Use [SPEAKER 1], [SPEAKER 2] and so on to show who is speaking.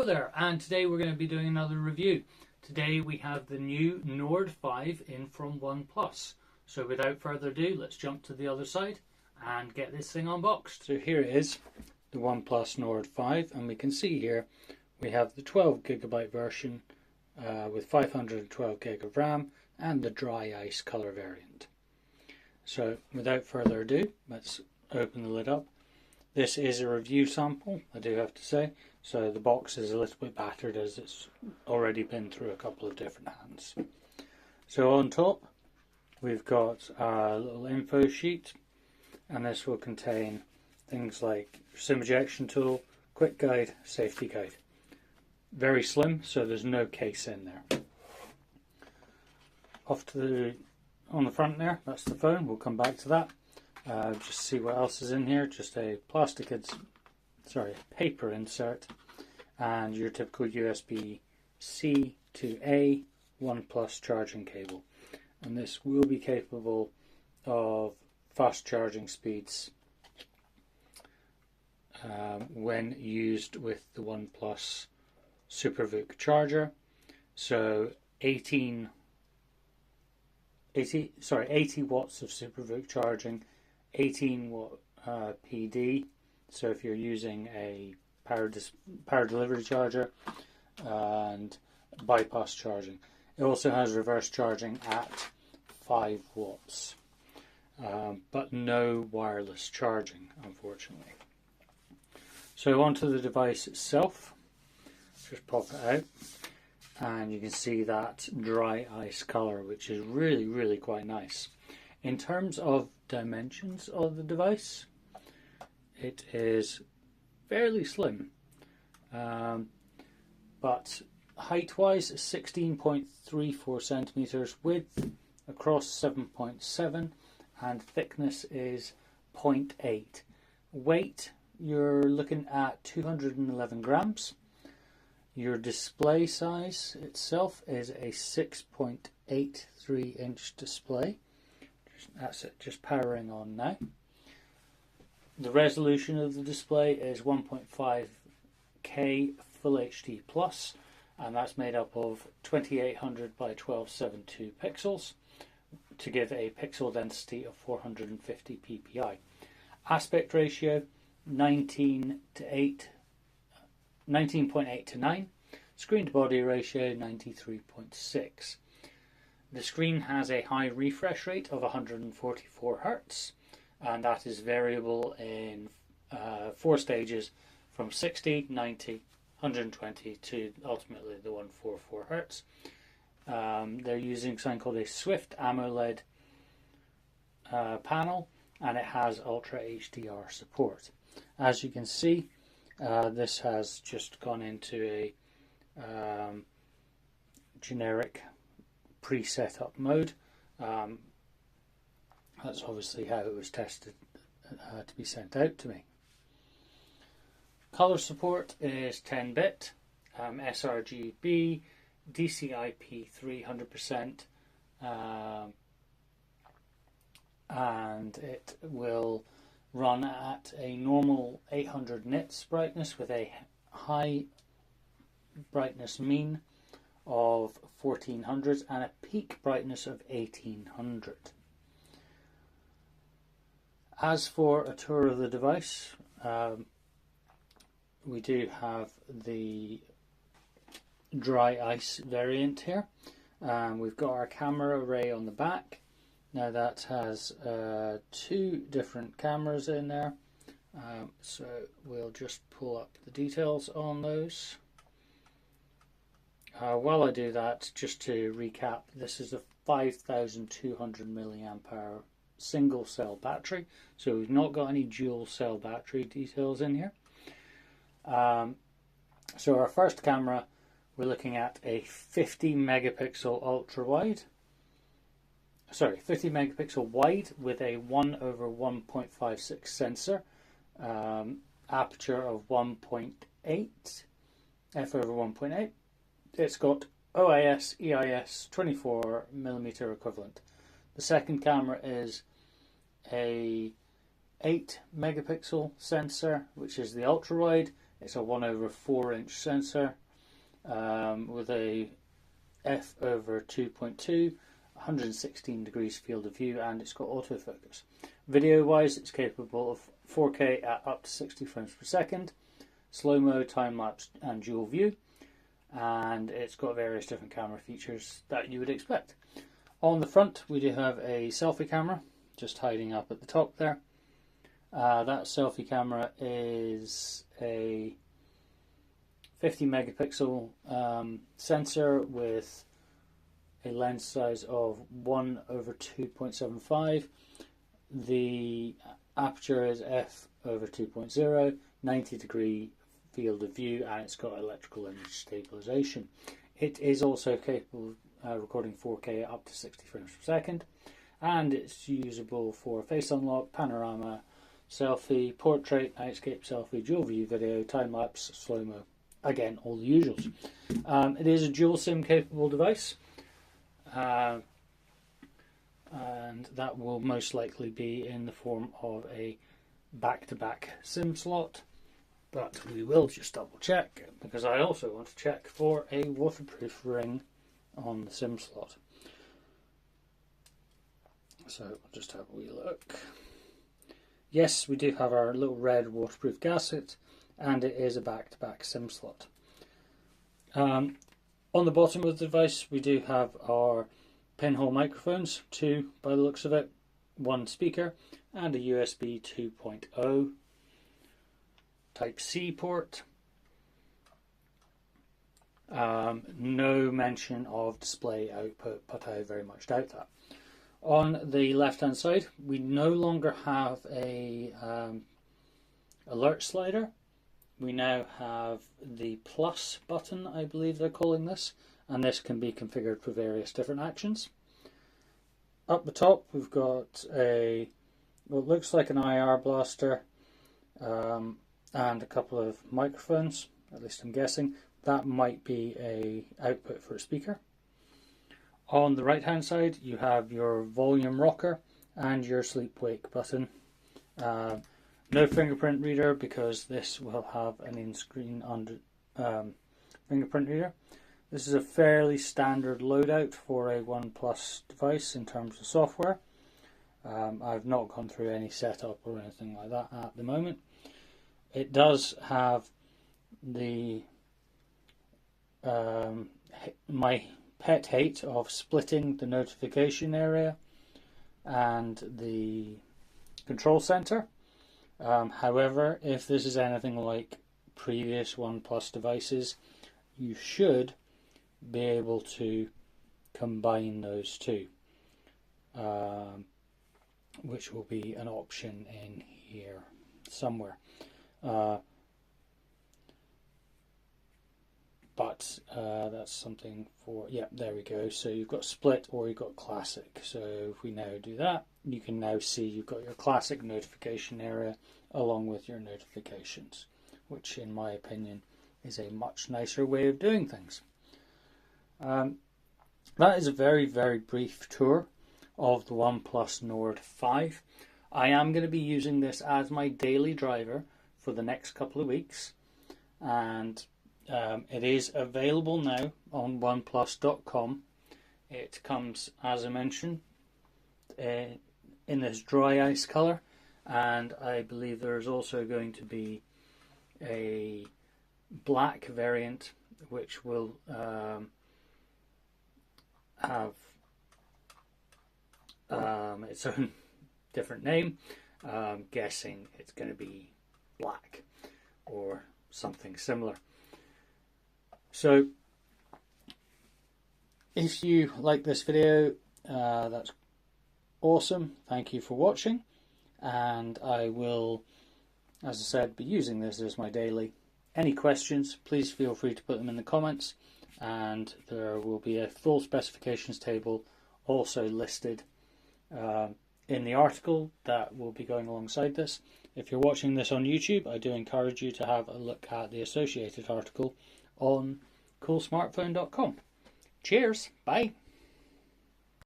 [SPEAKER 1] Hello there, and today we're going to be doing another review. Today we have the new Nord 5 in from OnePlus. So without further ado, let's jump to the other side and get this thing unboxed. So here it is, the OnePlus Nord 5, and we can see here we have the 12GB version with 512GB of RAM and the dry ice color variant. So without further ado, let's open the lid up. This is a review sample, I do have to say, so the box is a little bit battered as it's already been through a couple of different hands. So on top we've got a little info sheet, and this will contain things like SIM ejection tool, quick guide, safety guide. Very slim, so there's no case in there. On the front there, that's the phone, we'll come back to that. Just see what else is in here. Just a paper insert, and your typical USB-C to A OnePlus charging cable. And this will be capable of fast charging speeds when used with the OnePlus SuperVOOC charger. So 80 watts of SuperVOOC charging, 18 watt PD, so if you're using a power delivery charger, and bypass charging. It also has reverse charging at 5 watts, but no wireless charging, unfortunately. So onto the device itself, just pop it out, and you can see that dry ice color, which is really quite nice. In terms of dimensions of the device, it is fairly slim, but height-wise 16.34 centimeters, width across 7.7, and thickness is 0.8. Weight, you're looking at 211 grams. Your display size itself is a 6.83 inch display. That's it, just powering on now. The resolution of the display is 1.5K Full HD Plus, and that's made up of 2800 by 1272 pixels to give a pixel density of 450 ppi. Aspect ratio 19.8 to 9. Screen to body ratio 93.6. The screen has a high refresh rate of 144 Hz, and that is variable in 4 stages from 60, 90, 120 to ultimately the 144 Hz. They're using something called a Swift AMOLED panel, and it has Ultra HDR support. As you can see, this has just gone into a generic pre-set up mode. That's obviously how it was tested to be sent out to me. Color support is 10-bit, sRGB, DCI-P3 100%, and it will run at a normal 800 nits brightness with a high brightness mean of 1400 and a peak brightness of 1800. As for a tour of the device, we do have the dry ice variant here. We've got our camera array on the back. Now that has 2 different cameras in there, so we'll just pull up the details on those. While I do that, just to recap, this is a 5200 milliamp hour single cell battery, so we've not got any dual cell battery details in here. So our first camera, we're looking at a 50 megapixel wide with a 1/1.56 sensor, aperture of 1.8 f/1.8. It's got OIS, EIS 24mm equivalent. The second camera is a 8 megapixel sensor, which is the ultra wide. It's a 1/4 inch sensor with a f/2.2, 116 degrees field of view, and it's got autofocus. Video wise, it's capable of 4K at up to 60 frames per second, slow-mo, time-lapse and dual view, and it's got various different camera features that you would expect. On the front we do have a selfie camera just hiding up at the top there. That selfie camera is a 50 megapixel sensor with a lens size of 1/2.75. The aperture is f/2.0, 90 degree field of view, and it's got electrical image stabilization. It is also capable of recording 4K up to 60 frames per second, and it's usable for face unlock, panorama, selfie, portrait, nightscape selfie, dual view video, time lapse, slow mo. Again, all the usuals. It is a dual SIM capable device, and that will most likely be in the form of a back-to-back SIM slot, but we will just double check because I also want to check for a waterproof ring on the SIM slot. So we'll just have a wee look. Yes, we do have our little red waterproof gasket, and it is a back-to-back SIM slot. On the bottom of the device we do have our pinhole microphones, two by the looks of it, one speaker, and a USB 2.0 Type-C port. No mention of display output, but I very much doubt that. On the left hand side we no longer have a alert slider. We now have the plus button, I believe they're calling this, and this can be configured for various different actions. Up the top we've got a what looks like an IR blaster and a couple of microphones, at least I'm guessing. That might be a output for a speaker. On the right hand side you have your volume rocker and your sleep wake button. No fingerprint reader because this will have an in-screen fingerprint reader. This is a fairly standard loadout for a OnePlus device in terms of software. I've not gone through any setup or anything like that at the moment. It does have the my pet hate of splitting the notification area and the control center. However, if this is anything like previous OnePlus devices, you should be able to combine those two, which will be an option in here somewhere. But that's something for, yeah, there we go. So you've got split or you've got classic. So if we now do that, you can now see you've got your classic notification area along with your notifications, which in my opinion is a much nicer way of doing things. That is a very, very brief tour of the OnePlus Nord 5. I am going to be using this as my daily driver for the next couple of weeks, and it is available now on oneplus.com. It comes, as I mentioned, in this dry ice colour, and I believe there is also going to be a black variant which will have its own different name. I'm guessing it's going to be black or something similar. So if you like this video, that's awesome. Thank you for watching, and I will, as I said, be using this as my daily. Any questions, please feel free to put them in the comments, and there will be a full specifications table also listed in the article that will be going alongside this. If you're watching this on YouTube, I do encourage you to have a look at the associated article on Coolsmartphone.com. Cheers, bye.